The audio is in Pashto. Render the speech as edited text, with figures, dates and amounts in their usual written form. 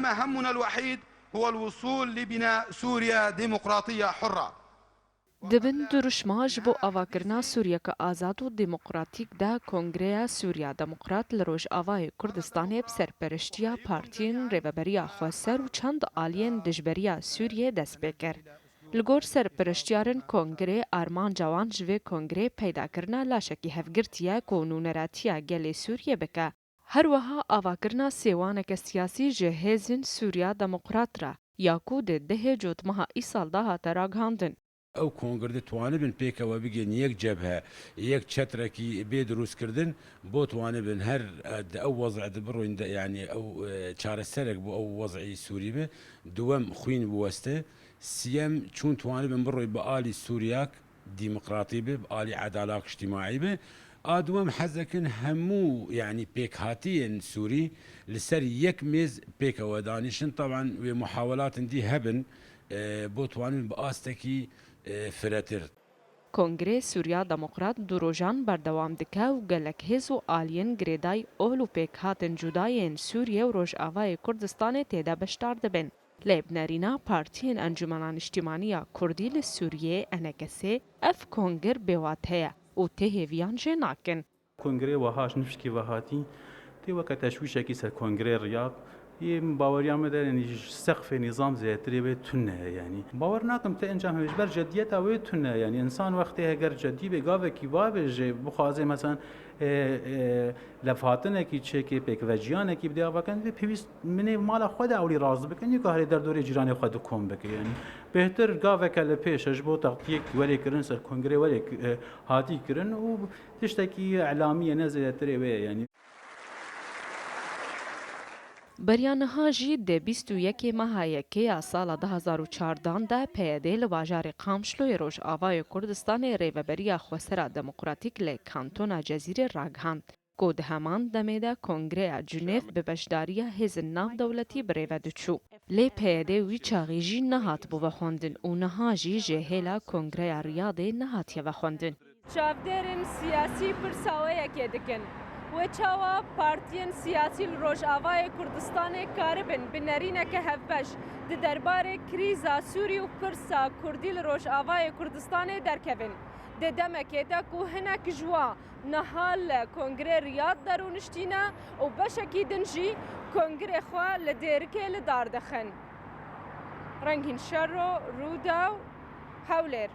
همنا الوحيد هو الوصول لبناء سوريا ديمقراطية حرة. دبن درشماج بو آواکرنا سوریه که آزاد و دموکراتیک ده کنگره سوریا دموکرات لروج آوای کردستان بسرپرشتیا پارتین ریوبریا خواسر و چند آلین دجبریا سوریه دست بکر. لگور سرپرشتیارن کنگره آرمان جوان جوه کنگره پیدا کرنا لاشکی هفگرتیا کونونراتیا گل سوریه بکه. هر وها آواکرنا سیوانک سیاسی جهزن سوریا دموکرات را یاکو ده جوتمها ای سال ده تراغاندن. او کنگرد توانه بن پیک و بگین یک جبهه یک چترکی بیدروس کردن بو توانه بن هر او وضع دبرو يعني او چاره سرک بو او وضعی سوری به دوام خوین بوسته سيم چون توانه بن برو بآلی سوریاک ديمقراطي به بآلی عدالة اجتماعي به آدوام حزكن همو يعني بيك هاتين سوري لسر يك ميز بيك ودانشن طبعا ومحاولات دي هبن بوتوان بآستكي فراتر. کنگره سوریا دموکرات دو روزان بردوام دکه و گلک هز و آلین گریدای اولو پیک هاتن جداین سوریه و روش آوای کردستان تیدا بشتار دبن. لیبنرینا پارتین انجمنان اجتماعی کردی لسوریه انکسه اف کنگر بیواتهیا و تهویان جناکن. کنگره وهاش نفشکی وهاتی تی وقت تشویشکی سر کنگره ریاض یه باوریام داره یعنی سقف نظام زیاتری به تنه یعنی باور نکم تا انجام هیچ بر جدیت اوی تنه یعنی انسان وقتی اگر جدی بگاوه کی وابه بخوازه مثلا لفاتنه کی چه کی پک وجیانه کی بده واکن به پیوست من مال خود اولی راز بکنی که هر در دور جیران خود کوم بک یعنی بهتر گاوه کله پیشش بو تغطیه ولی کرن سر کنگره ولی هاتی کرن و تشتکی اعلامیه نزیاتری به یعنی بریانها جی ده 21 ماهایکی سال 2014 ده پیاده لواجار قامشلوی روش آوای کردستان ریوبریا خوسرا دموکراتیک لی کانتونا جزیره راگهاند. گود همان دمیده کنگره جنیف به بشداری هز ناو دولتی بریو دچو. لی پیاده وی چاقی جی نهات بو وخوندن و نها جی جهیلا کنگره ریاضی نهاتیه وخوندن. چاودرن سیاسی پرساوه یکی دکن. و چاوا پارتین سیاسی روش آوای کردستان کاربن بنرینه که هفبش ده درباره کریزا سوری و پرسا کردی روش آوای کردستان درکوین. ده دمکه دا که هنک جوا نهال کنگره ریاض درونشتینا و بشکی دنجی کنگره خواه لدیرکه لدار دخن. رنگین شر رو داو هولر.